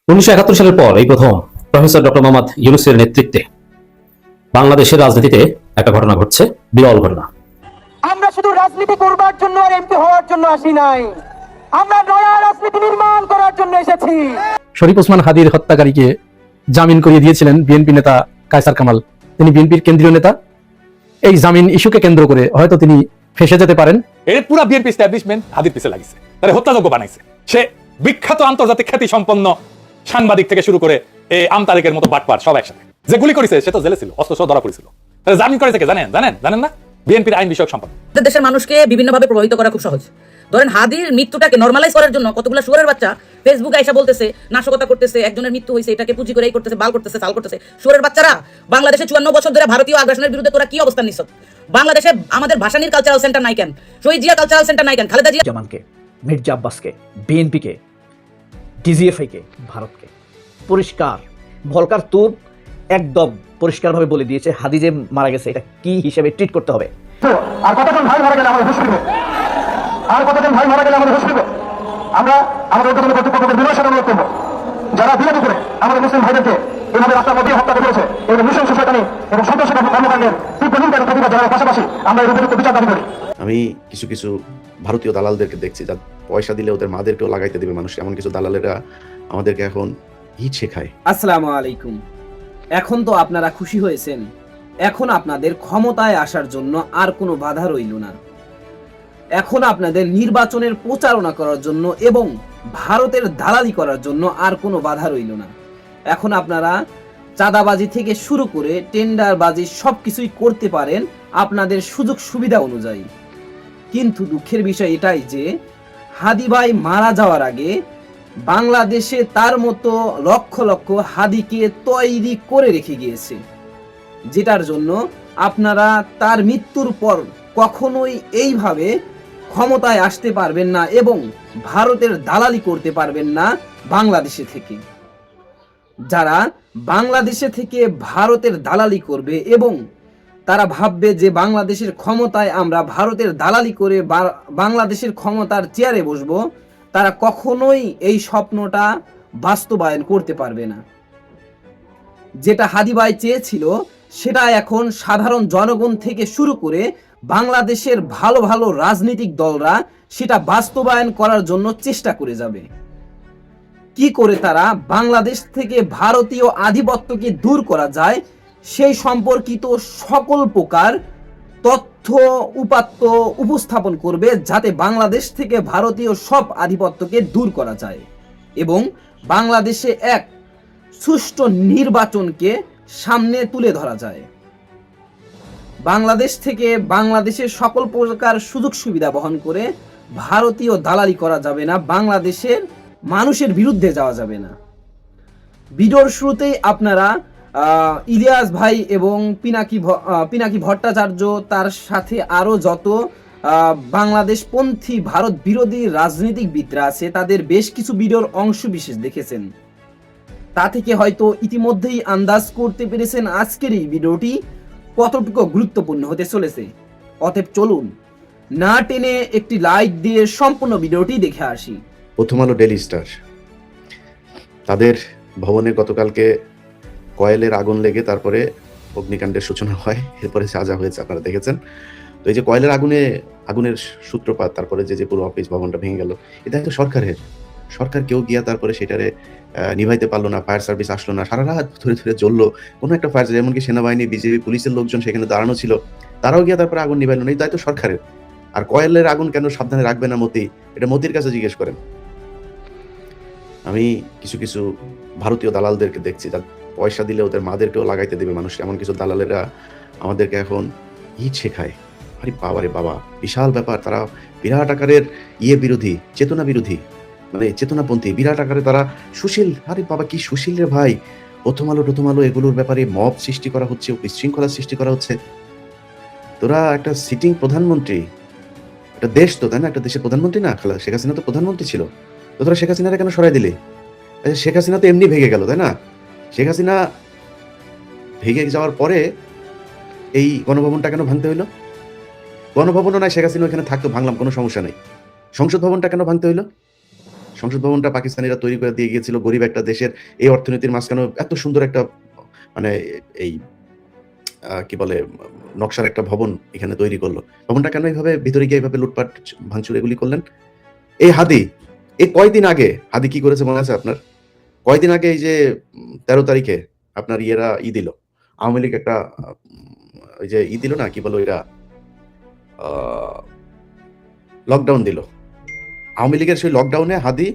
1971 সালের পর এই প্রথম প্রফেসর ডক্টর মোহাম্মদ ইউনূসের নেতৃত্বে বাংলাদেশের রাজনীতিতে একটা ঘটনা ঘটছে, বিরল ঘটনা। আমরা শুধু রাজনীতি করবার জন্য আর এমপি হওয়ার জন্য আসি নাই, আমরা নয়া রাজনীতি নির্মাণ করার জন্য এসেছি। শরীফ ওসমান হাদির হত্যাকারীকে জামিন করিয়ে দিয়েছিলেন বিএনপি নেতা কায়সার কামাল। তিনি বিএনপির কেন্দ্রীয় নেতা। এই জামিন ইস্যুকে কেন্দ্র করে হয়তো তিনি ফেঁসে যেতে পারেন। এর পুরো বিএনপি এস্টাবলিশমেন্ট হাদির পিছে লাগিছে, তারে হত্যাযোগ্য বানাইছে। সে বিখ্যাত আন্তর্জাতিক খ্যাতি সম্পন্ন সাংবাদিক থেকে শুরু করে এই আমতারেকের মতো বাটপার সব একসাথে। যে গুলি করেছে সে তো জেলে ছিল, অস্ত্র সহ ধরা পড়েছিল। তাহলে জামিন করেছে কে জানেন? জানেন না? বিএনপির আইন বিষয়ক সম্পাদক। দেশের মানুষকে বিভিন্নভাবে প্রভাবিত করা খুব সহজ। ধরেন হাদির মৃত্যুটাকে নরমালাইজ করার জন্য কতগুলো শুয়োরের বাচ্চা ফেসবুকে আইসা বলতেছে, নাশকতা করতেছে, একজনের মৃত্যু হয়েছে, এটাকে পুঁজি করে এই করতেছে, বাল করতেছে, চাল করতেছে। শুয়োরের বাচ্চারা, বাংলাদেশে 54 বছর ধরে ভারতীয় আগ্রাসনের বিরুদ্ধে তোরা কি অবস্থান নিছ? বাংলাদেশে আমাদের ভাসানীর কালচারাল সেন্টার নাই কেন? শহীদ জিয়া কালচারাল সেন্টার নাই কেন? খালেদা জিয়া জামানকে, মির্জা আব্বাসকে, বিএনপিকে, ডিজিএফআইকে, ভারতকে পরিষ্কার ভলকার তুর একদম পরিষ্কারভাবে বলে দিয়েছে হাদি যে মারা গেছে এটা কি হিসেবে ট্রিট করতে হবে। আর কতজন ভাই মারা গেলে আমাদের হুঁশ ফিরবে? আমরা আমাদের উদ্যোগী কর্তৃপক্ষকে বিনয়ের সাথে অনুরোধ করবো, যারা বিরোধী করে আমাদের মুসলিম ভাইদেরকে এভাবে রাস্তার মধ্যে হত্যা করেছে এবং নৃশংস শয়তানি এবং সন্ত্রাসী কর্মকাণ্ডের তীব্র নিন্দা এবং প্রতিবাদ জানানোর পাশাপাশি আমরা এর উপযুক্ত বিচার দাবি করি। আমি কিছু ভারতীয় দালালদেরকে দেখছি, যা পয়সা দিলে ওদের মাদেরকেও লাগাইতে দেবে মানুষ, এমন কিছু দালালেরা আমাদেরকে এখন ইট শেখায়। আসসালামু আলাইকুম। এখন তো আপনারা খুশি হয়েছেন, এখন আপনাদের ক্ষমতায় আসার জন্য আর কোনো বাধা রইল না। এখন আপনাদের নির্বাচনের প্রচারণা করার জন্য এবং ভারতের দালালি করার জন্য আর কোনো বাধা রইল না। এখন আপনারা চাঁদাবাজি থেকে শুরু করে টেন্ডারবাজি সবকিছুই করতে পারেন আপনাদের সুযোগ সুবিধা অনুযায়ী। কিন্তু দুঃখের বিষয় এটাই যে হাদি ভাই মারা যাওয়ার আগে বাংলাদেশে তার মতো লক্ষ লক্ষ হাদিকে তৈরি করে রেখে গিয়েছে, যেটার জন্য আপনারা তার মৃত্যুর পর কখনোই এইভাবে ক্ষমতায় আসতে পারবেন না এবং ভারতের দালালি করতে পারবেন না বাংলাদেশে থেকে। যারা বাংলাদেশে থেকে ভারতের দালালি করবে এবং তারা ভাববে যে বাংলাদেশের ক্ষমতায় আমরা ভারতের দালালি করে বাংলাদেশের ক্ষমতার চেয়ারে বসবো, তারা কখনোই এই স্বপ্নটা বাস্তবায়ন করতে পারবে না। যেটা হাদি ভাই চেয়েছিল সেটা এখন সাধারণ জনগণ থেকে শুরু করে বাংলাদেশের ভালো ভালো রাজনৈতিক দলরা সেটা বাস্তবায়ন করার জন্য চেষ্টা করে যাবে। কি করে তারা বাংলাদেশ থেকে ভারতীয় আধিপত্যকে দূর করা যায় সেই সম্পর্কিত সকল প্রকার তথ্য উপাত্ত উপস্থাপন করবে, যাতে বাংলাদেশ থেকে ভারতীয় সব আধিপত্যকে দূর করা যায় এবং বাংলাদেশে এক সুষ্ঠু নির্বাচনকে সামনে তুলে ধরা যায়। বাংলাদেশ থেকে বাংলাদেশের সকল প্রকার সুযোগ সুবিধা বহন করে ভারতীয় দালালি করা যাবে না, বাংলাদেশের মানুষের বিরুদ্ধে যাওয়া যাবে না। ভিডিওর শুরুতেই আপনারা ইলিয়াস ভাই এবং পিনাকি ভট্টাচার্য, তার সাথে আরো যত বাংলাদেশপন্থী ভারত বিরোধী রাজনীতিকবিদরা আছে তাদের বেশ কিছু ভিডিওর অংশ বিশেষ দেখেছেন। তা থেকে হয়তো ইতিমধ্যেই আন্দাজ করতে পেরেছেন আজকের এই ভিডিওটি কতটুকু গুরুত্বপূর্ণ হতে চলেছে। অতএব চলুন না টেনে একটি লাইক দিয়ে সম্পূর্ণ ভিডিওটি দেখে আসি। প্রথম আলো ডেইলি স্টার, তাদের ভবনে গতকালকে কয়েলের আগুন লেগে তারপরে অগ্নিকাণ্ডের সূচনা হয়, এরপরে যা যা হয়েছে আপনারা দেখেছেন। তো এই যে কয়েলের আগুনের সূত্রপাত, তারপরে যে পুরো অফিস ভবনটা ভেঙে গেল, এটা তো সরকার কেউ গিয়া তারপরে সেটারে নিভাইতে পারলো না, ফায়ার সার্ভিস আসলো না, সারা রাত ধরে জ্বললো কোনো একটা ফায়ার, এমনকি সেনাবাহিনী, বিজেপি, পুলিশের লোকজন সেখানে দাঁড়ানো ছিল, তারাও গিয়া তারপরে আগুন নিভাইলো না। এই দায়িত্ব সরকারের। আর কয়েলের আগুন কেন সাবধানে রাখবে না মতি, এটা মতির কাছে জিজ্ঞেস করেন। আমি কিছু ভারতীয় দালালদেরকে দেখছি, যা পয়সা দিলে ওদের মাদেরকেও লাগাইতে দেবে মানুষ, এমন কিছু দালালেরা আমাদেরকে এখন ইট শেখায়। আরে বাবা, বিশাল ব্যাপার। তারা বিরাট আকারের বিরোধী, চেতনা বিরোধী, মানে চেতনাপন্থী, বিরাট আকারে তারা সুশীল। আরে বাবা, কি সুশীল রে ভাই! প্রথম আলো এগুলোর ব্যাপারে মব সৃষ্টি করা হচ্ছে, বিশৃঙ্খলা সৃষ্টি করা হচ্ছে। তোরা একটা সিটিং প্রধানমন্ত্রী, একটা দেশ তো, তাই না? একটা দেশের প্রধানমন্ত্রী না? শেখ হাসিনা তো প্রধানমন্ত্রী ছিল, তো তোরা শেখ হাসিনারে কেন সরাই দিলে? শেখ হাসিনা তো এমনি ভেঙে গেল, তাই না? শেখ হাসিনা ভেঙে যাওয়ার পরে এই গণভবনটা কেন ভাঙতে হইলো? গণভবনও নয়, শেখ হাসিনা ওখানে থাকতো, ভাঙলাম, কোনো সমস্যা নেই। সংসদ ভবনটা কেন ভাঙতে হইলো? সংসদ ভবনটা পাকিস্তানিরা তৈরি করে দিয়ে গিয়েছিল গরিব একটা দেশের এই অর্থনীতির মাঝখানে এত সুন্দর একটা মানে এই কি বলে নকশার একটা ভবন এখানে তৈরি করলো। ভবনটা কেন এইভাবে ভিতরে গিয়ে এইভাবে লুটপাট ভাঙচুর এগুলি করলেন? এই হাদি এই কয়দিন আগে হাদি কি করেছে মনে আছে আপনার? কয়দিন আগে এই যে 13 তারিখে আপনার ইয়েরা দিল, আওয়ামী লীগ একটা ওই যে দিল না, কি বলো এরা, লকডাউন দিল। আওয়ামী লীগের সেই লকডাউনে হাদি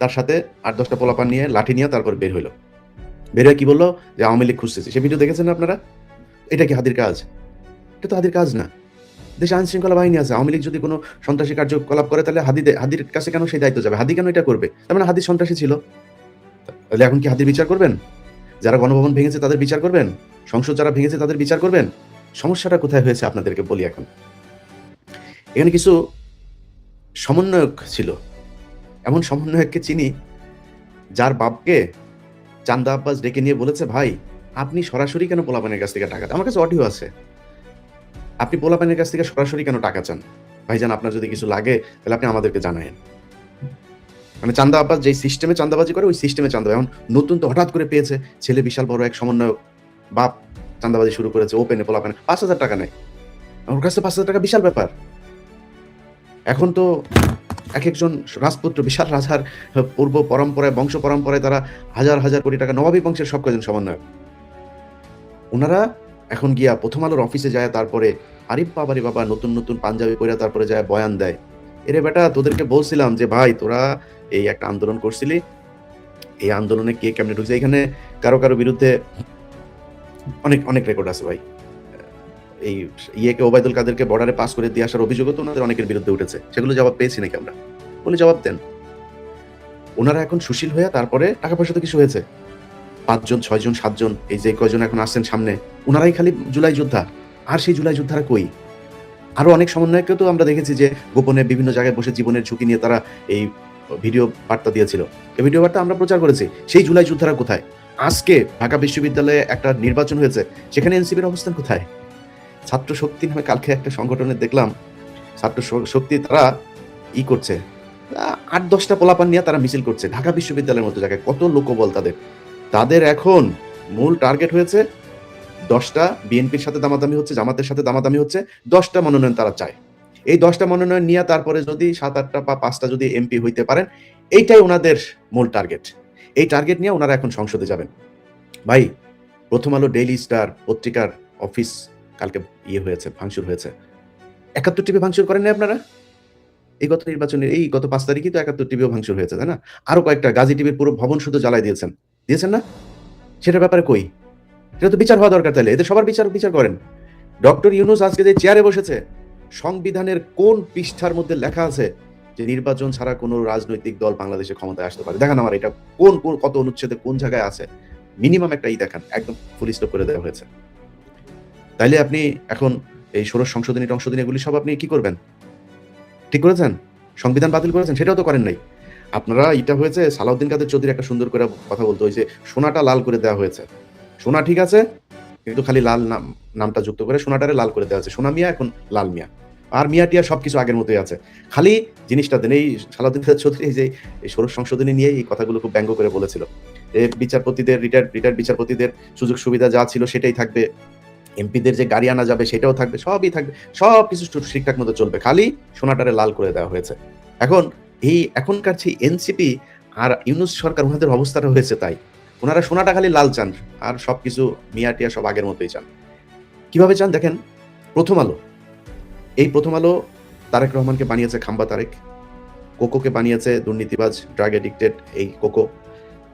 তার সাথে 8-10টা পোলাপান নিয়ে লাঠি নিয়ে তারপর বের হইলো। বের হয়ে কি বললো যে আওয়ামী লীগ খুঁজতেছে। সে ভিডিও দেখেছেন আপনারা? এটা কি হাদির কাজ? এটা তো হাদির কাজ না। দেশে আইন শৃঙ্খলা বাহিনী আছে। আওয়ামী লীগ যদি কোনো সন্ত্রাসী কার্যকলাপ করে তাহলে হাদির কাছে কেন সেই দায়িত্ব যাবে? হাদি কেন এটা করবে? তার মানে হাদি সন্ত্রাসী ছিল। তাহলে এখন কি হাদির বিচার করবেন? যারা গণভবন ভেঙেছে তাদের বিচার করবেন? সংসদ যারা ভেঙেছে তাদের বিচার করবেন? সমস্যাটা কোথায় হয়েছে আপনাদেরকে বলি। এখন এখানে কিছু সমন্বয়ক ছিল। এমন সমন্বয়ককে চিনি যার বাপকে চান্দা আব্বাস ডেকে নিয়ে বলেছে, ভাই আপনি সরাসরি কেন পোলাপানের কাছ থেকে টাকা চান? আমার কাছে অডিও আছে। আপনি পোলাপানের কাছ থেকে সরাসরি কেন টাকা চান? ভাইজান আপনার যদি কিছু লাগে তাহলে আপনি আমাদেরকে জানায়েন। মানে চান্দা আব্বাস যেই সিস্টেমে চান্দাবাজি করে ওই সিস্টেমে চান্দা। এখন নতুন তো হঠাৎ করে পেয়েছে, ছেলে বিশাল বড় এক সমন্বয়ক, বাপ চান্দাবাজি শুরু করেছে ওপেনে, পোলাপানে 5,000 টাকা নেয়। আমার কাছে 5,000 টাকা বিশাল ব্যাপার। এখন তো এক একজন রাজপুত্র, বিশাল রাজার পূর্ব পরম্পরায়, বংশ পরম্পরায় তারা হাজার হাজার কোটি টাকা, নবাবী বংশের সব কজন সমন্বয়ক। ওনারা এখন গিয়া প্রথম আলোর অফিসে যায়, তারপরে আরিফ বাবারি বাবা নতুন নতুন পাঞ্জাবি পরে তারপরে যায় বয়ান দেয়। এরে বেটা তোদেরকে বলছিলাম যে ভাই তোরা এই একটা আন্দোলন করছিলি, এই আন্দোলনে কে কেমনে ঢুকছে, এখানে কারো কারো বিরুদ্ধে অনেক অনেক রেকর্ড আছে ভাই। এই ইয়েকে ওবায়দুল কাদেরকে বর্ডারে পাস করে দিয়ে আসার অভিযোগও তো ওনাদের অনেকের বিরুদ্ধে উঠেছে। সেগুলো জবাব পেয়েছি নাকি আমরা? বলে জবাব দেন। ওনারা এখন সুশীল হয়ে তারপরে টাকা পয়সা তো কিছু হয়েছে, 5 জন 6 জন 7 জন এই যে কয়জন এখন আসছেন সামনে, ওনারাই খালি জুলাই যোদ্ধা। আর সেই জুলাই যোদ্ধারা কই? আরো অনেক সমন্বয়ককে তো আমরা দেখেছি যে গোপনে বিভিন্ন জায়গায় বসে জীবনের ঝুঁকি নিয়ে তারা এই ভিডিও বার্তা দিয়েছিল। এই ভিডিও বার্তা আমরা প্রচার করেছি। সেই জুলাই যোদ্ধারা কোথায়? আজকে ঢাকা বিশ্ববিদ্যালয়ে একটা নির্বাচন হয়েছে, সেখানে এনসিপির অবস্থান কোথায়? ছাত্র শক্তি নামে কালকে একটা সংগঠনে দেখলাম, ছাত্র শক্তি তারা করছে, 8-10টা পোলাপান নিয়ে তারা মিছিল করছে ঢাকা বিশ্ববিদ্যালয়ের মতো জায়গায়। কত লোকবল তাদের। তাদের এখন মূল টার্গেট হয়েছে 10টা বিএনপির সাথে দামাদামি হচ্ছে, জামাতের সাথে দামাদামি হচ্ছে, 10টা মনোনয়ন তারা চায়। এই 10টা মনোনয়ন নিয়ে তারপরে যদি 7-8টা বা 5টা যদি এমপি হইতে পারেন, এইটাই ওনাদের মূল টার্গেট। এই টার্গেট নিয়ে ওনারা এখন সংসদে যাবেন। ভাই প্রথম আলো, ডেইলি স্টার পত্রিকার অফিস কালকে হয়েছে, ভাঙচুর হয়েছে। 71 টিভি ভাঙচুর করেন না আপনারা? এই গত নির্বাচনের এই গত 5 তারিখই তো 71 টিভিও ভাঙচুর হয়েছে, তাই না? আরো কয়েকটা গাজী টিভির পুরো ভবন শুধু জ্বালাই দিয়েছেন না? সেটার ব্যাপারে কই? সেটা তো বিচার হওয়া দরকার। তাহলে এদের সবার বিচার করেন। ডক্টর ইউনূস আজকে যে চেয়ারে বসেছে, সংবিধানের কোন পৃষ্ঠার মধ্যে লেখা আছে যে নির্বাচন ছাড়া কোনো রাজনৈতিক দল বাংলাদেশে ক্ষমতায় আসতে পারে? দেখান আমার, এটা কোন কত অনুচ্ছেদে কোন জায়গায় আছে? মিনিমাম একটা দেখান, একদম ফুল স্টপ করে দেওয়া হয়েছে। তাইলে আপনি এখন এই ষোড়শ সংশোধনী এগুলি সব আপনি কি করবেন? ঠিক করেছেন? সংবিধান বাতিল করেছেন? সেটাও তো করেন নাই আপনারা। এটা হয়েছে সালাউদ্দিন কাদের চৌধুরী একটা সুন্দর করে কথা বলতো, ওই যে সোনাটা লাল করে দেওয়া হয়েছে। সোনা ঠিক আছে, কিন্তু খালি লাল নামটা যুক্ত করে সোনাটারে লাল করে দেওয়া হয়েছে। সোনা মিয়া এখন লাল মিয়া, আর মিয়া টিয়া সবকিছু আগের মতোই আছে। খালি জিনিসটা দেন। এই সালাউদ্দিন কাদের চৌধুরী এই যে ষোড়শ সংশোধনী নিয়ে এই কথাগুলো খুব ব্যঙ্গ করে বলেছিল। বিচারপতিদের রিটায়ার্ড বিচারপতিদের সুযোগ সুবিধা যা ছিল সেটাই থাকবে, এমপিদের যে গাড়ি আনা যাবে সেটাও থাকবে, সবই থাকবে, সব কিছু ঠিকঠাক মতো চলবে, খালি সোনাটারে লাল করে দেওয়া হয়েছে। এখন এখনকার যে এনসিপি আর ইউনূস সরকার, ওনাদের অবস্থাটা হয়েছে তাই। ওনারা সোনাটা খালি লাল চান, আর সবকিছু মিয়া টিয়া সব আগের মতোই চান। কিভাবে চান দেখেন। প্রথম আলো তারেক রহমানকে বানিয়েছে খাম্বা তারেক, কোকোকে বানিয়েছে দুর্নীতিবাজ, ড্রাগ এডিক্টেড এই কোকো,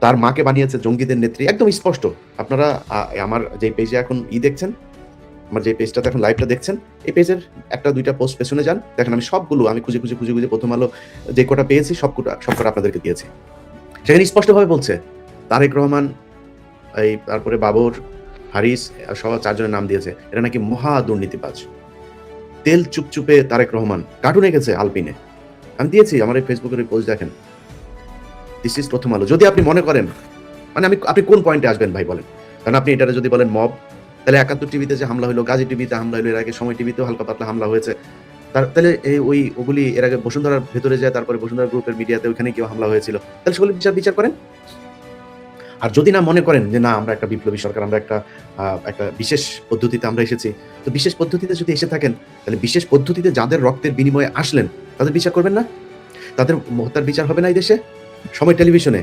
তার মাকে বানিয়েছে জঙ্গিদের নেত্রী। একদম স্পষ্ট। আপনারা আমার যে পেজে এখন দেখছেন, আমার যে পেজটাতে এখন লাইভটা দেখছেন, এই পেজের 1-2টা পোস্ট পেছনে যান, দেখেন আমি সবগুলো আমি খুঁজে প্রথম আলো যে কটা পেয়েছি সবকটা আপনাদেরকে দিয়েছি। সেখানে স্পষ্টভাবে বলছে তারেক রহমান, এই তারপরে বাবর, হারিস, সব 4 জনের নাম দিয়েছে, এরা নাকি মহা দুর্নীতিবাজ। তেল চুপচুপে তারেক রহমান কার্টুন এঁকেছে আলপিনে, আমি দিয়েছি আমার এই ফেসবুকের পোস্ট দেখেন। দিস ইজ প্রথম আলো। যদি আপনি মনে করেন, মানে আপনি কোন পয়েন্টে আসবেন ভাই বলেন? কারণ আপনি এটা যদি বলেন মব, তাহলে 71 টিভিতে যে হামলা হলো, গাজী টিভিতে হামলা হলো, এর আগে সময় টিভিতেও হালকা পাতলা হামলা হয়েছে, তাহলে ওগুলি এর আগে বসুন্ধরার ভেতরে যায়, তারপরে বসুন্ধরা গ্রুপের মিডিয়াতে ওইখানে কেউ হামলা হয়েছিল, তাহলে সেগুলো বিচার করেন। আর যদি না মনে করেন যে না আমরা একটা বিপ্লবী সরকার, আমরা একটা বিশেষ পদ্ধতিতে আমরা এসেছি, তো বিশেষ পদ্ধতিতে যদি এসে থাকেন তাহলে বিশেষ পদ্ধতিতে যাদের রক্তের বিনিময়ে আসলেন তাদের বিচার করবেন না? তাদের হত্যার বিচার হবে না এই দেশে? সময় টেলিভিশনে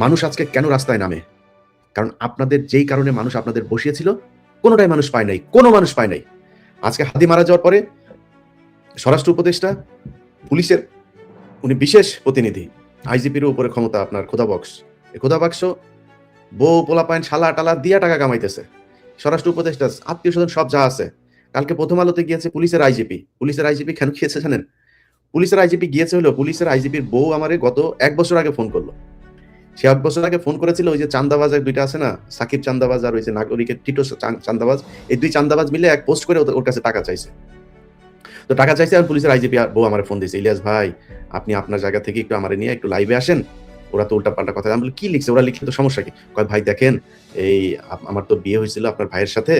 মানুষ আজকে কেন রাস্তায় নামে? কারণ আপনাদের যেই কারণে মানুষ আপনাদের বসিয়েছিল কোনোটাই মানুষ পায় নাই, কোনো মানুষ পায় নাই। আজকে হাদি মারা যাওয়ার পরে স্বরাষ্ট্র উপদেষ্টা, পুলিশের উনি বিশেষ প্রতিনিধি, আইজিপির উপরে ক্ষমতা আপনার খোদা বক্স, এই খোদা বাক্স বউ পোলাপাইন শালা টালা দিয়া টাকা কামাইতেছে। স্বরাষ্ট্র উপদেষ্টা, আত্মীয় স্বজন সব যা আছে। কালকে প্রথম আলোতে গিয়েছে পুলিশের আইজিপি কেন গিয়েছে জানেন? পুলিশের আইজিপি গিয়েছে হলো পুলিশের আইজিপির বউ আমারে গত 1 বছর আগে ফোন করলো। সে 1 বছর আগে ফোন করেছিল ওই যে চান্দাবাজ দুইটা আছে না, সাকিব চান্দাবাজ আর ওই যে নাগরিকের টিটো চান্দাবাজ, এই 2 চান্দাবাজ মিলে এক পোস্ট করে ওর কাছে টাকা চাইছে। তো টাকা চাইছে আর পুলিশের আইজিপি বউ আমার ফোন দিয়েছে, ইলিয়াস ভাই আপনি আপনার জায়গা থেকে একটু আমারে নিয়ে একটু লাইভে আসেন। ওরা তো উল্টা পাল্টা কথা। আমি বলি কি লিখছে? ওরা লিখলে তো সমস্যা কি? কয় ভাই দেখেন এই আমার তো বিয়ে হয়েছিল আপনার ভাইয়ের সাথে,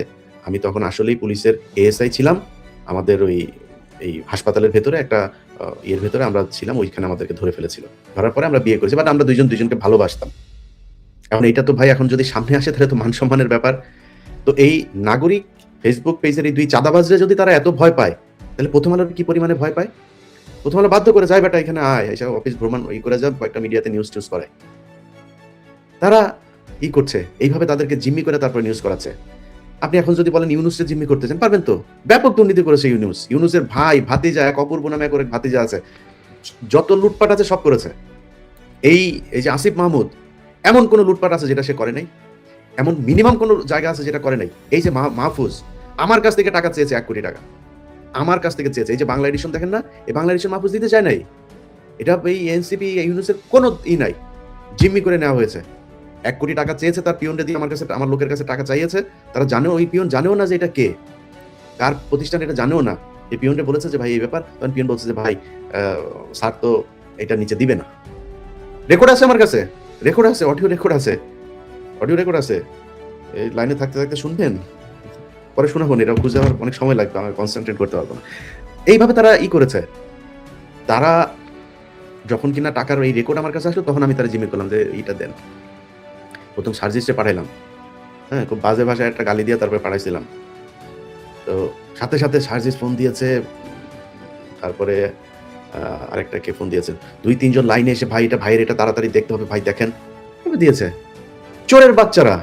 আমি তখন আসলেই পুলিশের এএসআই ছিলাম, আমাদের এই হাসপাতালের ভেতরে একটা ইয়ের ভেতরে আমরা ছিলাম, ওইখানে আমাদেরকে ধরে ফেলেছিল, ধরার পরে আমরা বিয়ে করেছি, বাট আমরা দুজনকে ভালোবাসতাম। এখন এইটা তো ভাই এখন যদি সামনে আসে তাহলে তো মান সম্মানের ব্যাপার। তো এই নাগরিক ফেসবুক পেজের এই 2 চাঁদাবাজরা যদি তারা এত ভয় পায় তাহলে প্রথম আলোর কি পরিমাণে ভয় পায়? প্রথম আলো বাধ্য করে যায় বেটা এখানে আয়, এসব অফিস ভ্রমণ করে যায়, একটা মিডিয়াতে নিউজ করে। তারা করছে এইভাবে, তাদেরকে জিম্মি করে তারপর নিউজ করাচ্ছে। আপনি এখন যদি বলেন ইউনুসের জিম্মি করতে চান, পারবেন তো? ব্যাপক দুর্নীতি করেছে ইউনুসের ভাই ভাতিজা, এক অপূর্ব নামে করে ভাতিজা আছে, যত লুটপাট আছে সব করেছে। এই যে আসিফ মাহমুদ, এমন কোন লুটপাট আছে যেটা সে করে নাই? এমন মিনিমাম কোন জায়গা আছে যেটা করে নাই? এই যে মাহফুজ আমার কাছ থেকে টাকা চেয়েছে 1 কোটি টাকা, আমার কাছ থেকে চেয়েছে। এই যে বাংলা এডিশন দেখেন না, এই বাংলা এডিশন মাহফুজ দিতে চায় নাই। এটা এই এনসিপি ইউনুসের কোনো নাই, জিম্মি করে নেওয়া হয়েছে। 1 কোটি টাকা চেয়েছে, তার পিয়নটা দিয়ে আমার লোকের কাছে টাকা চাইছে। তারা জানেও, ওই পিয়ন জানেও না যে এটা কে, কার প্রতিষ্ঠান, এটা জানেও না। এই পিয়নটা বলেছে যে ভাই এই ব্যাপার, তখন পিয়ন বলছে যে ভাই স্যার তো এটা নিচে দিবে না। রেকর্ড আছে আমার কাছে, রেকর্ড আছে, অডিও রেকর্ড আছে। এই লাইনে থাকতে থাকতে শুনবেন, পরে শোনাবো, এটা খুঁজে আমার অনেক সময় লাগবে, আমি কনসেন্ট্রেট করতে পারবো না। এইভাবে তারা করেছে। তারা যখন কিনা টাকার এই রেকর্ড আমার কাছে আসলো, তখন আমি তারা জিম্মি করলাম যে এইটা দেন। প্রথম সার্জিসে পাঠাইলাম, হ্যাঁ, খুব বাজে ভাষায় একটা গালি দিয়ে তারপরে পাঠাইছিলাম। তো সাথে সাথে সার্জিস ফোন দিয়েছে, তারপরে আরেকটা কে ফোন দিয়েছে, 2-3 জন লাইনে এসে ভাই এটা ভাইয়ের এটা তাড়াতাড়ি দেখতে হবে, ভাই দেখেন দিয়েছে। চোরের বাচ্চারা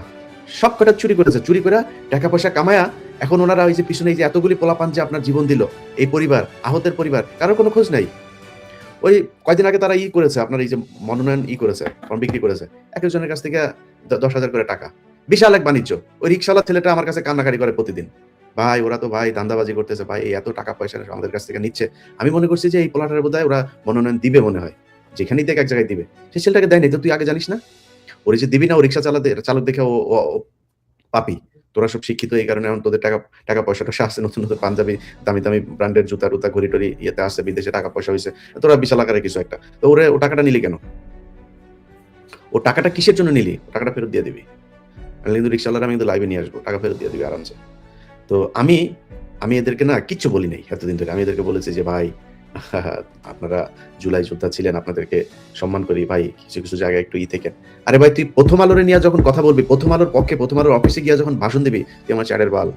সব কটা চুরি করেছে, চুরি করে টাকা পয়সা কামায়া এখন ওনারা ওই যে পিছনে এই যে এতগুলি পোলাপান যে আপনার জীবন দিল, এই পরিবার, আহতের পরিবার, কারোর কোনো খোঁজ নাই। ওই কয়দিন আগে তারা করেছে আপনার এই যে মনোনয়ন করেছে, ফর্ম বিক্রি করেছে, এক একজনের কাছ থেকে 10,000 করে টাকা, বিশাল এক বাণিজ্য। ওই রিক্সাওয়ালা ছেলেটা আমার কাছে কান্নাকারি করে প্রতিদিন, ভাই ওরা তো ভাই দান্দাবাজি করতেছে, ভাই এই এত টাকা পয়সা আমাদের কাছ থেকে নিচ্ছে। আমি মনে করছি যে এই পোলাটার বোধহয় ওরা মনোনয়ন দিবে, মনে হয় যেখানেই দেখ এক জায়গায় দিবে, সেই ছেলেটাকে দেয়নি। তো তুই আগে জানিস না ওর যে দিবি না, ও রিক্সা চালক দেখে ও পাপি। তোরা সব শিক্ষিত, এই কারণে এখন তোদের টাকা পয়সাটা আসছে, নতুন নতুন পাঞ্জাবি দামি দামি ব্র্যান্ডের জুতা টুতা ঘড়ি টড়ি ইয়েতে আসছে, বিদেশে টাকা পয়সা হয়েছে, তোরা বিশাল আকারে কিছু একটা। তো ও টাকাটা নিলি কেন? ও টাকাটা কিসের জন্য নিলি? টাকাটা ফেরত দিয়ে দিবি। আমি কিন্তু রিক্সাওয়ালারা আমি কিন্তু লাইভে নিয়ে আসবো, টাকা ফেরত দিয়ে দিবি আরামসে। তো আমি এদেরকে না কিচ্ছু বলি নাই এতদিন ধরে। আমি এদেরকে বলেছি যে ভাই আপনারা জুলাই যোদ্ধা ছিলেন, আপনাদেরকে সম্মান করি ভাই, কিছু কিছু জায়গায় একটু থেকে। আরে ভাই তুই প্রথম আলোরে নিয়ে যখন কথা বলবি, প্রথম আলোর পক্ষে, প্রথম আলোর অফিসে গিয়ে যখন ভাষণ দিবি, তুই আমার চারের বাল।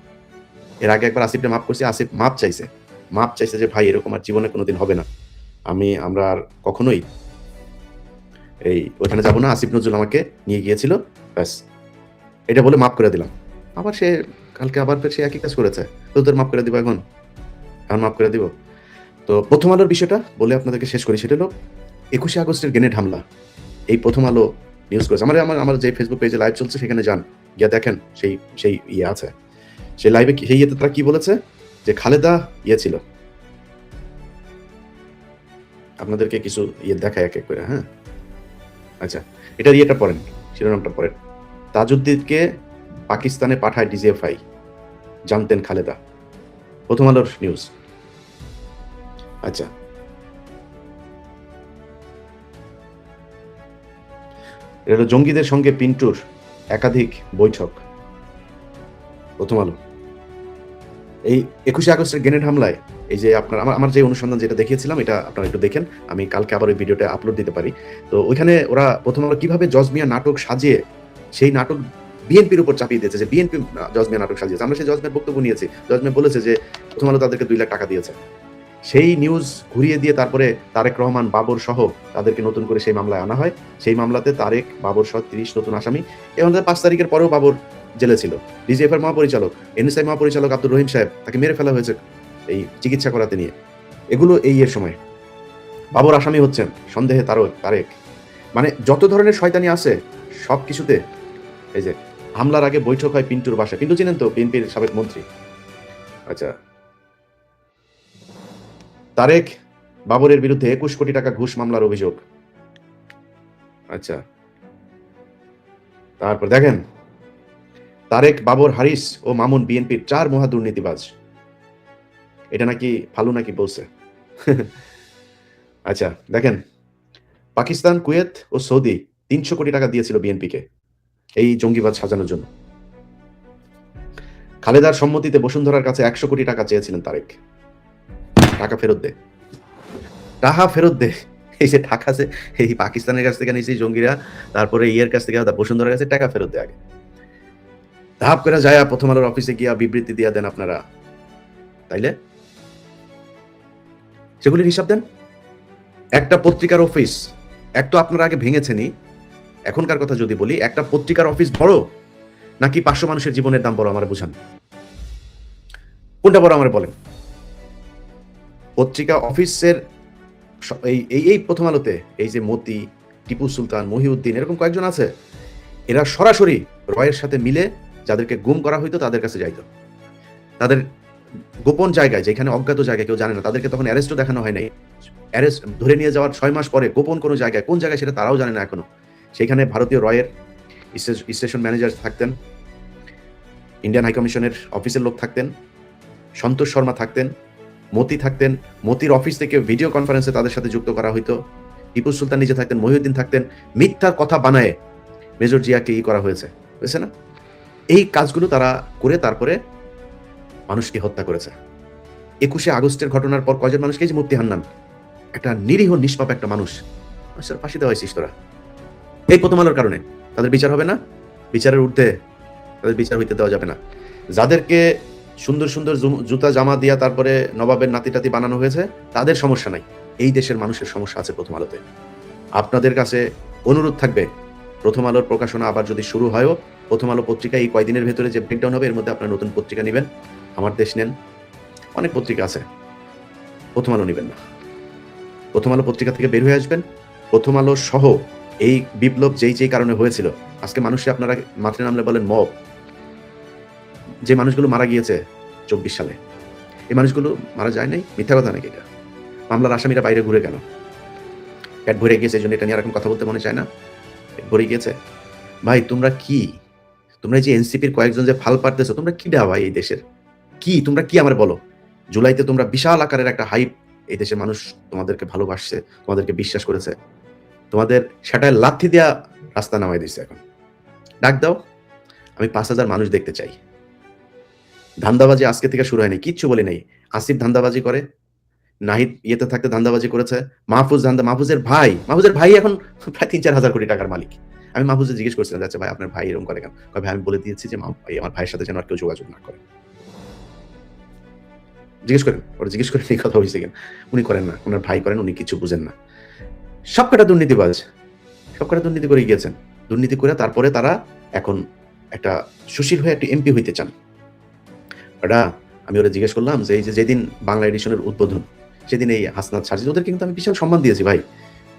এর আগে একবার আসিফকে মাফ করছি, আসিফ মাপ চাইছে যে ভাই এরকম আর জীবনে কোনোদিন হবে না, আমরা আর কখনোই ওইখানে যাবো না। আসিফ নজরুল আমাকে নিয়ে গিয়েছিল, ব্যাস এটা বলে মাফ করে দিলাম। আবার সে কালকে আবার সে একই কাজ করেছে, তোদের মাফ করে দিব, এখন মাফ করে দিব। তো প্রথম আলোর বিষয়টা বলে আপনাদেরকে শেষ করি, সেটা হলো 21শে আগস্টের গ্রেনেড হামলা। এই প্রথম আলো নিউজ করেছে। আমার যে ফেসবুক পেজে লাইভ চলছে সেখানে যান, গিয়ে দেখেন সেই আছে, সেই লাইভে সেই ইয়েতে তারা কি বলেছে যে খালেদা ছিল। আপনাদেরকে কিছু দেখায় এক এক করে। হ্যাঁ, আচ্ছা, এটার ইয়েটা পড়েন, শিরোনামটা পড়েন। তাজউদ্দিনকে পাকিস্তানে পাঠায় ডিজিএফআই, জানতেন খালেদা। প্রথম আলোর নিউজ। আচ্ছা, এটা হলো জঙ্গিদের সঙ্গে পিন্টুর একাধিক বৈঠক। প্রথম আলো। এই 21শে আগস্টের গ্রেনেড হামলায় এই যে আপনার আমার যে অনুসন্ধান যেটা দেখিয়েছিলাম, এটা আপনারা একটু দেখেন, আমি কালকে আবার ওই ভিডিওটা আপলোড দিতে পারি। তো ওইখানে ওরা প্রথম আলো কিভাবে জজ মিয়া নাটক সাজিয়ে সেই নাটক বিএনপির উপর চাপিয়ে দিয়েছে যে বিএনপি জজ মিয়া নাটক সাজিয়েছে। আমরা সেই জজ মিয়ার বক্তব্য নিয়েছি, জজ মিয়া বলেছে যে প্রথম আলো তাদেরকে 2 লাখ টাকা দিয়েছে। সেই নিউজ ঘুরিয়ে দিয়ে তারপরে তারেক রহমান, বাবর সহ তাদেরকে নতুন করে সেই মামলায় আনা হয়। সেই মামলাতে তারেক, বাবর সহ 30 নতুন আসামি। এবং 5 তারিখের পরেও বাবর জেলে ছিল। ডিজিএফআর মহাপরিচালক, এনএসআই মহাপরিচালক আব্দুর রহিম সাহেব, তাকে মেরে ফেলা হয়েছে এই চিকিৎসা করাতে নিয়ে। এগুলো এই এর সময় বাবর আসামি হচ্ছেন সন্দেহে তারেক। মানে যত ধরনের শয়তানি আছে সব কিছুতে এই যে হামলার আগে বৈঠক হয় পিন্টুর বাসায়। পিন্টু চিনেন তো, বিএনপির সাবেক মন্ত্রী। আচ্ছা, তারেক বাবরের বিরুদ্ধে 21 কোটি টাকা ঘুষ মামলার অভিযোগ। আচ্ছা, তারপর দেখেন তারেক, বাবর, হারিস ও মামুন বিএনপির 4 মহা দুর্নীতিবাজ। এটা নাকি ফালু নাকি বলছে। আচ্ছা দেখেন, পাকিস্তান, কুয়েত ও সৌদি 300 কোটি টাকা দিয়েছিল বিএনপিকে এই জঙ্গিবাদ সাজানোর জন্য। খালেদার সম্মতিতে বসুন্ধরার কাছে 100 কোটি টাকা চেয়েছিলেন তারেক। টাকা ফেরত দে, টাকা ফেরত দে। এই যে টাকা আছে এই পাকিস্তানের কাছ থেকে নিয়েছি জঙ্গিরা, তারপরে ইয়ের কাছ থেকে বসুন্ধরার কাছে টাকা ফেরত দে। আগে ধাপ করে যায় প্রথম আলোর অফিসে গিয়া বিবৃতি দিয়া দেন আপনারা, তাইলে সেগুলির হিসাব দেন। একটা পত্রিকার অফিস, এক তো আপনারা আগে ভেঙেছেনই, এখনকার কথা যদি বলি, একটা পত্রিকার অফিস বড় নাকি 500 মানুষের জীবনের দাম বড়? আমার বুঝান, কোনটা বড় আমার বলেন? পত্রিকা অফিসের এই প্রথম আলোতে এই যে মতি, টিপু সুলতান, মহিউদ্দিন, এরকম কয়েকজন আছে, এরা সরাসরি রয়ের সাথে মিলে যাদেরকে গুম করা হইতো তাদের কাছে যাইতো। তাদের গোপন জায়গায়, যেখানে অজ্ঞাত জায়গায় কেউ জানে না, তাদেরকে তখন অ্যারেস্টও দেখানো হয় নাই। অ্যারেস্ট ধরে নিয়ে যাওয়ার 6 মাস পরে গোপন কোনো জায়গায়, কোন জায়গায় সেটা তারাও জানে না এখনো, সেখানে ভারতীয় রয়ের স্টেশন ম্যানেজার থাকতেন, ইন্ডিয়ান হাইকমিশনের অফিসের লোক থাকতেন, সন্তোষ শর্মা থাকতেন, মতি থাকতেন। মতির অফিস থেকে ভিডিও কনফারেন্সে তাদের সাথে যুক্ত করা হইতো। টিপু সুলতান নিজে থাকতেন, মহিউদ্দিন থাকতেন। মিথ্যার কথা বানায় মেজর জিয়াকে করা হয়েছে, বুঝছে না? এই কাজগুলো তারা করে তারপরে মানুষকে হত্যা করেছে। 21শে আগস্টের ঘটনার পর কয়জন মানুষকে, যে মুফতি হান্নান, একটা নিরীহ নিষ্পাপ একটা মানুষ, ফাঁসি দেওয়া হয়েছিস তোরা এই প্রথম আলোর কারণে। তাদের বিচার হবে না, বিচারের ঊর্ধ্বে তাদের বিচার হইতে দেওয়া যাবে না। যাদেরকে সুন্দর সুন্দর জুতা জামা দিয়া তারপরে নবাবের নাতি টাতি বানানো হয়েছে, তাদের সমস্যা নাই, এই দেশের মানুষের সমস্যা আছে প্রথম আলোতে। আপনাদের কাছে অনুরোধ থাকবে, প্রথম আলোর প্রকাশনা আবার যদি শুরু হয়ও, প্রথম আলো পত্রিকা এই কয়দিনের ভেতরে যে ব্রেকডাউন হবে, এর মধ্যে আপনার নতুন পত্রিকা নেবেন। আমার দেশ নেন, অনেক পত্রিকা আছে, প্রথম আলো নেবেন না। প্রথম আলো পত্রিকা থেকে বের হয়ে আসবেন। প্রথম আলো সহ এই বিপ্লব যেই কারণে হয়েছিল, আজকে মানুষে আপনারা মাথায় নামলে বলেন মব, যে মানুষগুলো মারা গিয়েছে 24 সালে, এই মানুষগুলো মারা যায় নাই, মিথ্যা কথা নাকি এটা? মামলার আসামিরা বাইরে ঘুরে গেল, পেট ভরে গিয়েছে, এই জন্য এটা নিয়ে এরকম কথা বলতে মনে চায় না, পেট ভরে গিয়েছে। ভাই তোমরা কি, তোমরা যে এনসিপির কয়েকজন যে ফাল পারতেছো, তোমরা কি ডা ভাই এই দেশের? কি তোমরা কি আমার বলো? জুলাইতে তোমরা বিশাল আকারের একটা হাইপ, এই দেশের মানুষ তোমাদেরকে ভালোবাসছে, তোমাদেরকে বিশ্বাস করেছে, তোমাদের সেটায় লাথি দেয়া রাস্তা নামাই দিচ্ছে। এখন ডাক দাও, আমি 5000 মানুষ দেখতে চাই। ধান্দাবাজি আজকে থেকে শুরু হয়নি, কিচ্ছু বলি নাই। আসিফ ধান্দাবাজি করে, নাহিদ ইয়েতে থাকতে ধান্দাবাজি করেছে, মাহফুজের ভাই এখন প্রায় 3-4 হাজার কোটি টাকার মালিক। আমি মাহফুজের জিজ্ঞেস করছিলাম, আচ্ছা ভাই আপনার ভাই এরকম করে কেন? ভাই আমি বলে দিয়েছি যে আমার ভাইয়ের সাথে যেন আর কেউ যোগাযোগ না করে। জিজ্ঞেস করেন এই কথা হয়েছে কেন? উনি করেন না, ওনার ভাই করেন, উনি কিছু বুঝেন না। সব কটা দুর্নীতিবাজ, সব কটা দুর্নীতি করে গিয়েছেন। দুর্নীতি করে তারপরে তারা এখন একটা সুশীল হয়ে একটা এমপি হইতে চান। আমি ওরা জিজ্ঞেস করলাম যে এই যে যেদিন বাংলা এডিশনের উদ্বোধন, সেদিন এই হাসনাত সারজিদ, ওদের কিন্তু আমি বিশাল সম্মান দিয়েছি ভাই।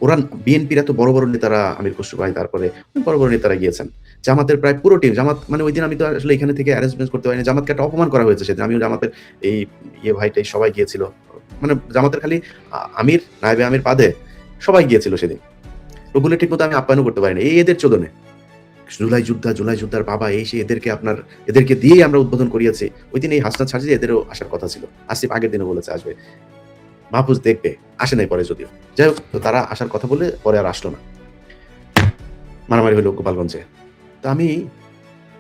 ওরা বিএনপির এত বড় বড় নেতারা, আমির খসরু ভাই, তারপরে বড় বড় নেতারা গিয়েছেন। জামাতের প্রায় পুরো টিম, জামাত মানে ওই দিন আমি তো আসলে এখানে থেকে অ্যারেঞ্জমেন্ট করতে পারিনি, জামাতকে একটা অপমান করা হয়েছে সেদিন। আমিও জামাতের এই ভাইটাই সবাই গিয়েছিল, মানে জামাতের খালি আমির, নায়েবে আমির বাদে সবাই গিয়েছিল সেদিন। ওগুলো ঠিক মতো আমি আপ্যায়ন করতে পারিনি, এদের চোদনে। জুলাই যোদ্ধার বাবা এই সে, এদেরকে দিয়েই আমরা উদ্বোধন করিয়েছি। ওই দিন এই হাসনাত সারজিদ এদেরও আসার কথা ছিল, আসিফ আগের দিনও বলেছে আসবে, মাহফুজ দেখবে, আসে নাই পরে যদিও। যাই হোক, তো তারা আসার কথা বলে পরে আর আসলো না, মারামারি হলো গোপালগঞ্জে। তো আমি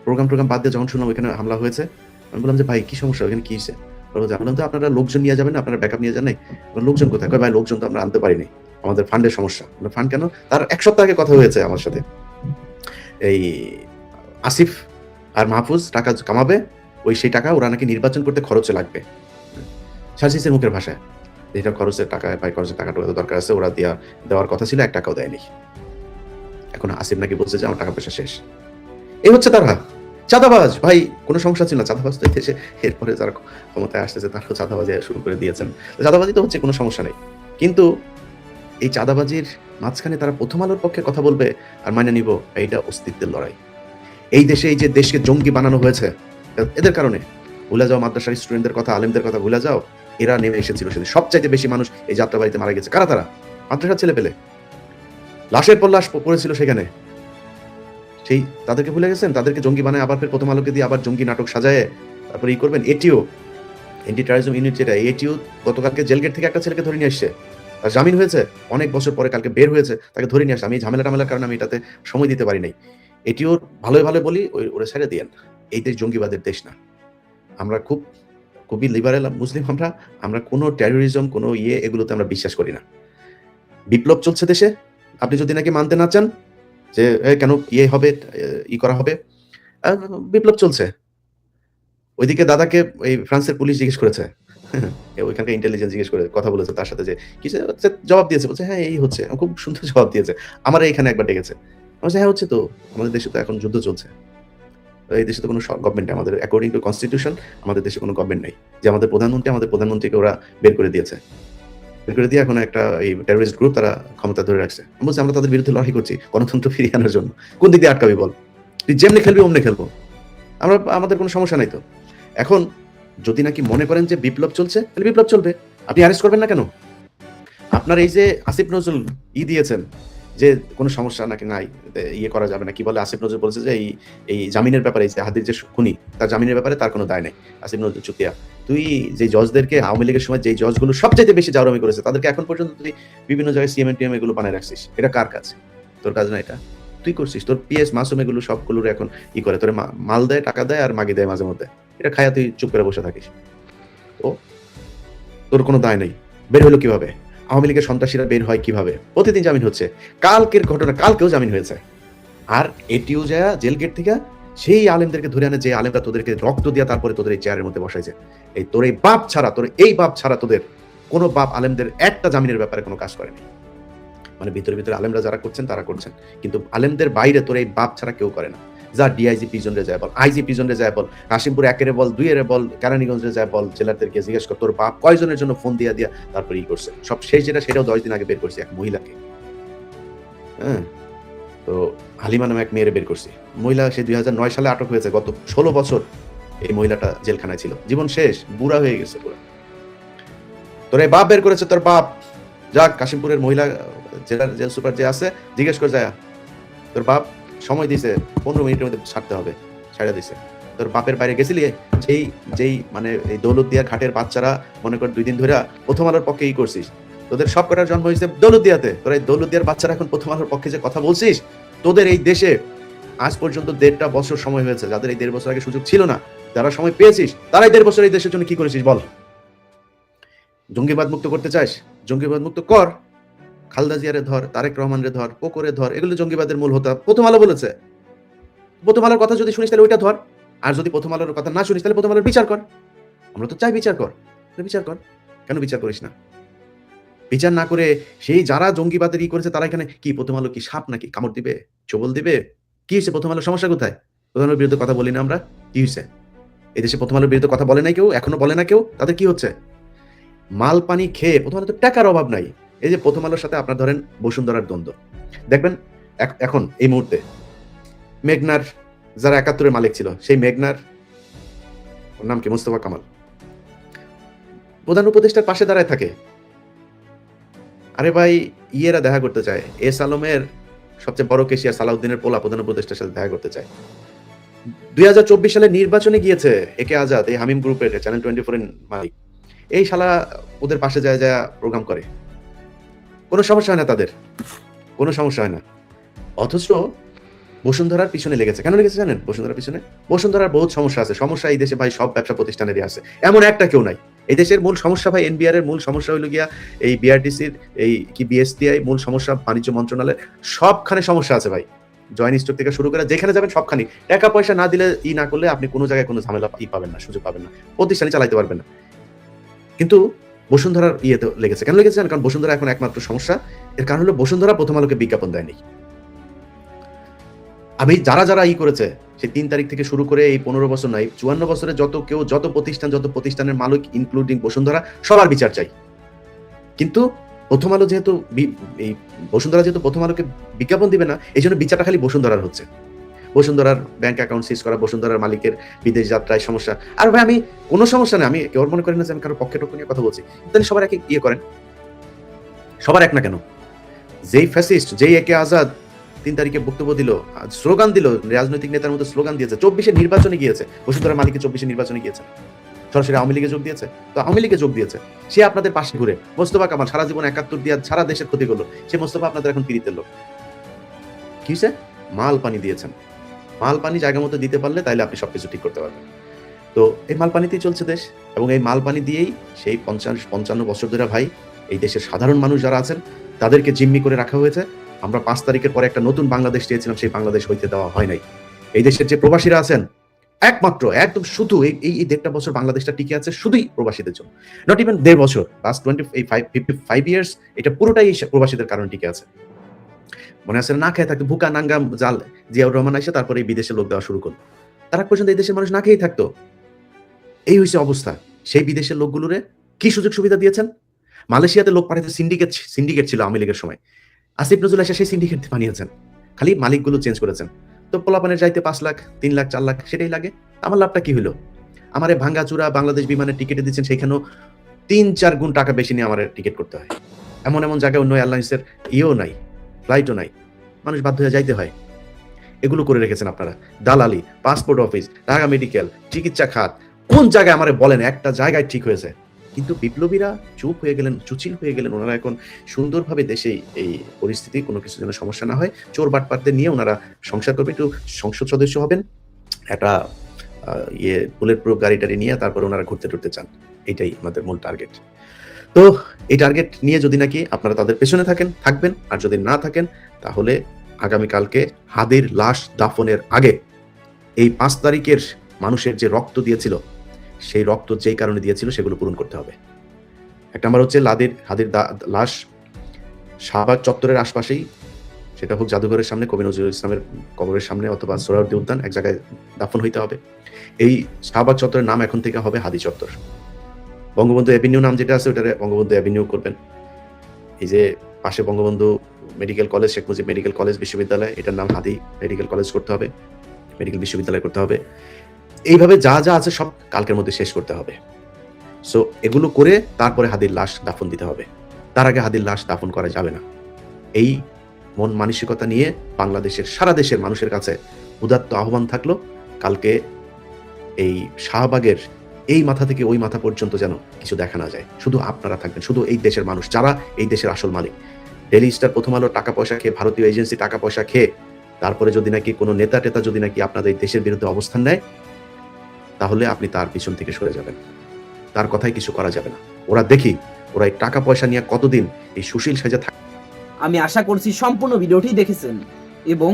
প্রোগ্রাম বাদ দিয়ে যখন শুনলাম ওইখানে হামলা হয়েছে, আমি বললাম যে ভাই কি সমস্যা, ওইখানে কি হয়েছে? আমি বললাম, তো আপনারা লোকজন নিয়ে যাবেন না, আপনারা ব্যাকআপ নিয়ে যান নাই? লোকজন কোথায়? কয় ভাই লোকজন তো আমরা আনতে পারিনি, আমাদের ফান্ডের সমস্যা। ফান্ড কেন? তার 1 সপ্তাহ আগে কথা হয়েছে আমার সাথে, এই আসিফ আর মাহফুজ টাকা কামাবে, সেই টাকা ওরা নাকি নির্বাচন করতে খরচে লাগবে। সার্জিসের মুখের ভাষায় এটা খরচের টাকা, ভাই খরচের টাকাটা দরকার আছে, ওরা দেওয়ার কথা ছিল, 1 টাকাও দেয়নি। এখন আসিফ নাকি বলছে যে আমার টাকা পয়সা শেষ। এই হচ্ছে তারা চাঁদাবাজ। ভাই কোনো সমস্যা ছিল না, চাঁদাবাজ তো দেশে এরপরে যারা ক্ষমতায় আসতেছে তারাও চাঁদাবাজি শুরু করে দিয়েছেন। চাঁদাবাজি তো হচ্ছে, কোনো সমস্যা নেই, কিন্তু এই চাঁদাবাজির মাঝখানে তারা প্রথম আলোর পক্ষে কথা বলবে আর মানে নিব, এইটা অস্তিত্বের লড়াই। এই দেশে এই যে দেশকে জঙ্গি বানানো হয়েছে এদের কারণে, ভুলে যাও মাদ্রাসার স্টুডেন্টদের কথা, আলেমদের কথা ভুলে যাও। এরা নেমে এসেছিল সেদিন, সবচাইতে বেশি মানুষ এই যাত্রাবাড়িতে মারা গেছে। কারা তারা? মাদ্রাসার ছেলে পেলে, লাশের পর লাশ পড়েছিল সেখানে। সেই তাদেরকে ভুলে গেছেন? তাদেরকে জঙ্গি বানায় আবার ফের প্রথম আলোকে দিয়ে আবার জঙ্গি নাটক সাজায় তারপরে করবেন। এটিও এন্টি টেররিজম ইউনিট, যেটা এটিও গতকালকে জেলগেট থেকে একটা ছেলেকে ধরে নিয়ে আসছে, তার জামিন হয়েছে, অনেক বছর পরে কালকে বের হয়েছে, তাকে ধরে নিয়ে আসছে। আমি ঝামেলার কারণে আমি এটাতে সময় দিতে পারি নাই। এটিও ভালো বলি ওরা ছেড়ে দিয়েন। এই দেশ জঙ্গিবাদের দেশ না। আমরা খুবই লিবারেল মুসলিম, আমরা কোনো টেররিজম, কোনো এগুলোতে আমরা বিশ্বাস করি না। বিপ্লব চলছে দেশে, আপনি যদি নাকি মানতে না চান যে কেন হবে, করা হবে, বিপ্লব চলছে। ওইদিকে দাদাকে এই ফ্রান্সের পুলিশ জিজ্ঞেস করেছে, ওইখানকার ইন্টেলিজেন্স জিজ্ঞেস করে কথা বলেছে তার সাথে, যে কিছু জবাব দিয়েছে, বলছে হ্যাঁ এই হচ্ছে, খুব সুন্দর জবাব দিয়েছে। আমার এইখানে একবার ডেকেছে, বলছে হ্যাঁ হচ্ছে তো, আমাদের দেশে তো এখন যুদ্ধ চলছে, এই দেশে তো কোনো গভর্নমেন্ট নেই, আমাদের অ্যাকর্ডিং টু কনস্টিটিউশন আমাদের দেশে কোনো গভর্নমেন্ট নেই, যে আমাদের প্রধানমন্ত্রীকে ওরা বের করে দিয়েছে, বের করে দিয়ে এখন একটা এই টেররিস্ট গ্রুপ তারা ক্ষমতা ধরে রাখছে। বলছে আমরা তাদের বিরুদ্ধে লড়াই করছি গণতন্ত্র ফিরিয়ে আনার জন্য। কোন দিক দিয়ে আটকাবি বল? তুই যেমনি খেলবি অমনি খেলবো, আমাদের কোনো সমস্যা নাই তো। এখন যদি নাকি মনে করেন যে বিপ্লব চলছে, তাহলে বিপ্লব চলবে, আপনি অ্যারেস্ট করবেন না কেন? আপনার এই যে আসিফ নজরুল দিয়েছেন যে কোনো সমস্যা নাকি নাই, করা যাবে না, কি বলে আসিফ নজরুল বলছে যে এই জামিনের ব্যাপারে, এই যে হাদির যে খুনি, তার জামিনের ব্যাপারে তার কোনো দায় নেই। আসিফ নজরুল চুতিয়া, তুই যে জজদেরকে আওয়ামী লীগের সময় যে জজগুলো সবচাইতে বেশি জাউরামি করেছে, তাদেরকে এখন পর্যন্ত তুই বিভিন্ন জায়গায় সিএমএম এগুলো বানায় রাখছিস, এটা কার কাজ? তোর কাজ না এটা, তুই করছিস। তোর পিএস মাসুম এগুলো সবগুলোর এখন করে, তোর মাল দেয়, টাকা দেয় আর মাগি দেয় মাঝে মধ্যে, এটা খায়া তুই চুপ করে বসে থাকিস। ও তোর কোনো দায় নেই। বের হলো কিভাবে? আওয়ামী লীগের সন্ত্রাসীরা বের হয় কিভাবে? প্রতিদিন জামিন হচ্ছে। কালকের ঘটনা, কালকেও জামিন হয়েছে। আর এটিও যায় জেল গেট থেকে সেই আলেমদেরকে ধরে আনে, যে আলেমরা তোদেরকে রক্ত দিয়া তারপরে তোদের এই চেয়ারের মধ্যে বসাইছে। তোর এই বাপ ছাড়া তোদের কোনো বাপ আলেমদের একটা জামিনের ব্যাপারে কোনো কাজ করেনি। মানে ভিতরে আলেমরা যারা করছেন তারা করছেন, কিন্তু আলেমদের বাইরে তোর এই বাপ ছাড়া কেউ করে না। যা ডিআইজি পিজনে যায় বল, আইজি পিজনে যায় বল, কাশিমপুর 1-এর বল, 2-এর বল, কেরানীগঞ্জে যায় বল, জেলাদেরকে জিজ্ঞেস কর তোর বাপ কয়জনের জন্য ফোন দিয়া তারপরে করছে। সব শেষ সেটাও 10 দিন আগে বের করছি, এক মহিলাকে। হ্যাঁ, তো হালিমা নামে এক মেয়েরে বের করছি। মহিলা সে 2009 সালে আটক হয়েছে, গত 16 বছর এই মহিলাটা জেলখানায় ছিল, জীবন শেষ, বুড়া হয়ে গেছে পুরো। তোর এই বাপ বের করেছে, তোর বাপ। যাক, কাশিমপুরের মহিলা জেলার জেল সুপার যে আছে জিজ্ঞেস করে যায়, তোর বাপ সময় দিয়েছে 15 মিনিটের মধ্যে ছাড়তে হবে, ছাড়া দিছে। তোর বাপের বাইরে গেছিলি, যেই মানে এই দৌলতদিয়ার ঘাটের বাচ্চারা মনে কর 2 দিন ধরে প্রথম আলোর পক্ষে করছিস, তোদের সব কটার জন্ম হয়েছে দৌলতদিয়াতে। তোরা এই দৌলতদিয়ার বাচ্চারা এখন প্রথম আলোর পক্ষে যে কথা বলছিস, তোদের এই দেশে আজ পর্যন্ত 1.5 বছর সময় হয়েছে, যাদের এই 1.5 বছর আগে সুযোগ ছিল না, যারা সময় পেয়েছিস, তারাই 1.5 বছর এই দেশের জন্য কি করেছিস বল? জঙ্গিবাদ মুক্ত করতে চাস, জঙ্গিবাদ মুক্ত কর। খালেদা জিয়ারে ধর, তারেক রহমানরে ধর, পোকরে ধর, এগুলো জঙ্গিবাদের মূল হোতা। প্রথম আলো বলেছে, প্রথম আলোর কথা যদি শুনিস তাহলে ওইটা ধর, আর যদি প্রথম আলোর কথা না শুনিস তাহলে প্রথম আলোর বিচার কর। আমরা তো চাই বিচার কর, বিচার কর। কেন বিচার করিস না? বিচার না করে সেই যারা জঙ্গিবাদের করেছে তারা এখানে কি, প্রথম আলো কি সাপ নাকি? কামড় দিবে, চবল দিবে? কি হয়েছে? প্রথম আলোর সমস্যা কোথায়? প্রথম আলোর বিরুদ্ধে কথা বলি না আমরা? কি হয়েছে? এদেশে প্রথম আলোর বিরুদ্ধে কথা বলে নাই কেউ, এখনো বলে না কেউ। তাদের কি হচ্ছে? মাল পানি খেয়ে, প্রথম আলো তো টাকার অভাব নাই। এই যে প্রথম আলোর সাথে আপনার ধরেন বসুন্ধরার দ্বন্দ্ব, দেখবেন এখন এই মুহূর্তে মেঘনার যারা 71-এর মালিক ছিল, সেই মেঘনার নাম কি, মোস্তফা কামাল, প্রধান উপদেষ্টার পাশে দাঁড়ায় থাকে। আরে ভাই, ইয়েরা দেখা করতে চায়, এস আলমের সবচেয়ে বড় কেশিয়ার সালাউদ্দিনের পোলা প্রধান উপদেষ্টার সাথে দেখা করতে চায়। 2024 সালে নির্বাচনে গিয়েছে একে আজাদ, এই হামিম গ্রুপের চ্যানেল 24-এর মালিক। এই শালা ওদের পাশে যায় প্রোগ্রাম করে, কোনো সমস্যা হয় না তাদের, কোনো সমস্যা হয় না। অথচ বসুন্ধরার পিছনে লেগেছে। কেন লেগেছে জানেন? বসুন্ধরার পিছনে বসুন্ধরার বহুত সমস্যা আছে। সমস্যা এই দেশে ভাই সব ব্যবসা প্রতিষ্ঠানেরই আছে, এমন একটা কেউ নাই। এই দেশের মূল সমস্যা ভাই এনবিআর এর মূল সমস্যা হইল গিয়া এই বিআরটিসির এই কি বিএসটিআই মূল সমস্যা, বাণিজ্য মন্ত্রণালয়, সবখানে সমস্যা আছে ভাই। জয়েন্ট স্টক থেকে শুরু করে যেখানে যাবেন সবখানে টাকা পয়সা না দিলে না করলে আপনি কোনো জায়গায় কোনো ঝামেলা পাবেন না, সুযোগ পাবেন না, প্রতিষ্ঠানে চালাইতে পারবেন না। কিন্তু বসুন্ধরার ইয়েতে লেগেছে। কেন লেগেছে? কারণ বসুন্ধরা এখন একমাত্র সমস্যা। এর কারণ হলো বসুন্ধরা প্রথম আলোকে বিজ্ঞাপন দেয়নি। আমি যারা যারা করেছে সেই ৩ তারিখ থেকে শুরু করে এই ১৫ বছর নাই ৫৪ বছরে যত প্রতিষ্ঠানের মালিক ইনক্লুডিং বসুন্ধরা সবার বিচার চাই। কিন্তু প্রথম আলো যেহেতু এই বসুন্ধরা যেহেতু প্রথম আলোকে বিজ্ঞাপন দিবে না, এই জন্য বিচারটা খালি বসুন্ধরার হচ্ছে। বসুন্ধরার ব্যাংক অ্যাকাউন্ট সিজ করা, বসুন্ধরার মালিকের বিদেশ যাত্রায় সমস্যা। আর ভাই আমি কোনো সমস্যা নেই, আমি কেউ মনে করি না যে আমি কারো পক্ষে টক্ষ নিয়ে কথা বলছি, তাহলে সবার একে করেন, সবার এক না কেন? যেই ফ্যাসিস্ট, যেই একে আজাদ ৩ তারিখে বক্তব্য দিল, স্লোগান দিল, রাজনৈতিক নেতার মতো স্লোগান দিয়েছে, ২৪-এ নির্বাচনে গিয়েছে, বসুন্ধরার মালিকের ২৪-এ নির্বাচনে গিয়েছে, সরাসরি আওয়ামী লীগে যোগ দিয়েছে। তো আওয়ামী লীগে যোগ দিয়েছে, সে আপনাদের পাশে ঘুরে মোস্তফা কামাল সারা জীবন ৭১ দিয়ে সারা দেশের ক্ষতি করলো, সে মোস্তফা আপনাদের এখন পীড়িতের লোক। কি হয়েছে? মাল পানি দিয়েছেন। মাল পানি জায়গা মতো দিতে পারলে তাইলে আপনি সবকিছু ঠিক করতে পারবেন। তো এই মাল পানিতেই চলছে দেশ, এবং এই মাল পানি দিয়েই সেই ৫৫ বছর ধরে ভাই এই দেশের সাধারণ মানুষ যারা আছেন তাদেরকে জিম্মি করে রাখা হয়েছে। আমরা ৫ তারিখের পরে একটা নতুন বাংলাদেশ চেয়েছিলাম, সেই বাংলাদেশ হইতে দেওয়া হয় নাই। এই দেশের যে প্রবাসীরা আছেন একমাত্র একদম শুধু এই ১.৫ বছর বাংলাদেশটা টিকে আছে শুধুই প্রবাসীদের জন্য। নট ইভেন ১.৫ বছর, লাস্ট 55 ইয়ার্স, এটা পুরোটাই প্রবাসীদের কারণে টিকে আছে। মনে আছে না খেয়ে থাকতো, ভুকা নাঙ্গাম জাল জিয়াউর রহমান এসে তারপরে এই বিদেশে লোক দেওয়া শুরু করলো। তার আগ পর্যন্ত এই দেশের মানুষ না খেয়েই থাকতো। এই হয়েছে অবস্থা। সেই বিদেশের লোকগুলোরে কি সুযোগ সুবিধা দিয়েছেন? মালয়েশিয়াতে লোক পাঠাতে সিন্ডিকেট ছিল আওয়ামী লীগের সময়। আসিফ নজরুল এসে সেই সিন্ডিকেট বানিয়েছেন, খালি মালিকগুলো চেঞ্জ করেছেন। তো পোলাপানের যাইতে ৫ লাখ, ৩ লাখ, ৪ লাখ সেটাই লাগে। আমার লাভটা কি হলো? আমার ভাঙ্গা চূড়া বাংলাদেশ বিমানের টিকিটে দিচ্ছেন, সেখানেও ৩-৪ গুণ টাকা বেশি নিয়ে আমার টিকিট করতে হয়। এমন জায়গায় অন্য এয়ারলাইন্সের নাই, ফ্লাইটও নাই, মানুষ বাধ্য হয়ে যাইতে হয়। এগুলো করে রেখেছেন আপনারা। দালালি, পাসপোর্ট অফিস, ঢাকা মেডিকেল, চিকিৎসা খাত, কোন জায়গায় আমারে বলেন একটা জায়গায় ঠিক হয়েছে? কিন্তু বিপ্লবীরা চুপ হয়ে গেলেন, চুচিল হয়ে গেলেন। ওনারা এখন সুন্দরভাবে দেশে এই পরিস্থিতি কোনো কিছু যেন সমস্যা না হয়, চোর বাটপারদের নিয়ে ওনারা সংসার করবে। একটু সংসদ সদস্য হবেন, একটা বুলেট প্রুফ গাড়ি টাড়ি নিয়ে তারপর ওনারা ঘুরতে টুরতে চান। এটাই আমাদের মূল টার্গেট। তো এই টার্গেট নিয়ে যদি নাকি আপনারা তাদের পেছনে থাকবেন, আর যদি না থাকেন তাহলে আগামীকালকে হাদির লাশ দাফনের আগে এই ৫ তারিখের মানুষের যে রক্ত দিয়েছিল, সেই রক্ত যেই কারণে দিয়েছিল সেগুলো পূরণ করতে হবে। ১ নম্বর হচ্ছে হাদির লাশ শাহবাগ চত্বরের আশপাশেই, সেটা হোক জাদুঘরের সামনে, কবি নজরুল ইসলামের কবরের সামনে, অথবা সোহরাওয়ার্দী উদ্যান, এক জায়গায় দাফন হইতে হবে। এই শাহবাগ চত্বরের নাম এখন থেকে হবে হাদি চত্বর। বঙ্গবন্ধু অ্যাভিনিউ নাম যেটা আছে ওটারে বঙ্গবন্ধু অ্যাভিনিউ করবেন। এই যে পাশে Bangabandhu medical college, Sheikh Mujib medical college বিশ্ববিদ্যালয়, এটার নাম হাদি মেডিকেল কলেজ করতে হবে, মেডিকেল বিশ্ববিদ্যালয় করতে হবে। এইভাবে যা যা আছে সব কালকের মধ্যে শেষ করতে হবে। সো এগুলো করে তারপরে হাদির লাশ দাফন দিতে হবে। তার আগে হাদির লাশ দাফন করা যাবে না। এই মন মানসিকতা নিয়ে বাংলাদেশের সারা দেশের মানুষের কাছে উদাত্ত আহ্বান থাকলো, কালকে এই শাহবাগের এই মাথা থেকে ওই মাথা পর্যন্ত যেন কিছু দেখা না যায়। শুধু আপনারা থাকবেন, শুধু এই দেশের মানুষ, যারা এই দেশের আসল মালিক। ডেইলি স্টার, প্রথম আলো টাকা পয়সা খেয়ে, ভারতীয় এজেন্সি টাকা পয়সা খেয়ে, তারপরে যদি নাকি কোনো নেতা টেতা যদি নাকি আপনাদের দেশের বিরুদ্ধে অবস্থান নেয়, তাহলে আপনি তার পিছন থেকে সরে যাবেন। তার কথাই কিছু করা যাবে না। ওরা এই টাকা পয়সা নিয়ে কতদিন এই সুশীল সেজে থাকে। আমি আশা করছি সম্পূর্ণ ভিডিওটি দেখেছেন এবং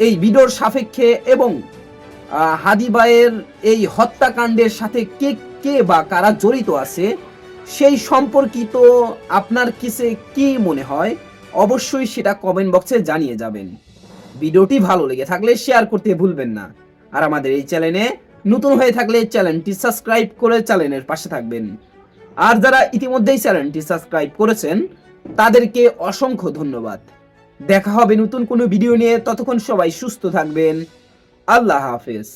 এই ভিডিওর সাপেক্ষে এবং হাদি ভাইয়ের এই হত্যাকাণ্ডের সাথে কে বা কারা জড়িত আছে সেই সম্পর্কিত আপনার কাছে কি মনে হয় অবশ্যই সেটা কমেন্ট বক্সে জানিয়ে যাবেন। ভিডিওটি ভালো লেগে থাকলে শেয়ার করতে ভুলবেন না। আর আমাদের এই চ্যানেলে নতুন হয়ে থাকলে চ্যানেলটি সাবস্ক্রাইব করে চ্যানেলের পাশে থাকবেন। আর যারা ইতিমধ্যেই চ্যানেলটি সাবস্ক্রাইব করেছেন তাদেরকে অসংখ্য ধন্যবাদ। দেখা হবে নতুন কোনো ভিডিও নিয়ে, ততক্ষণ সবাই সুস্থ থাকবেন। আল্লাহ হাফেজ।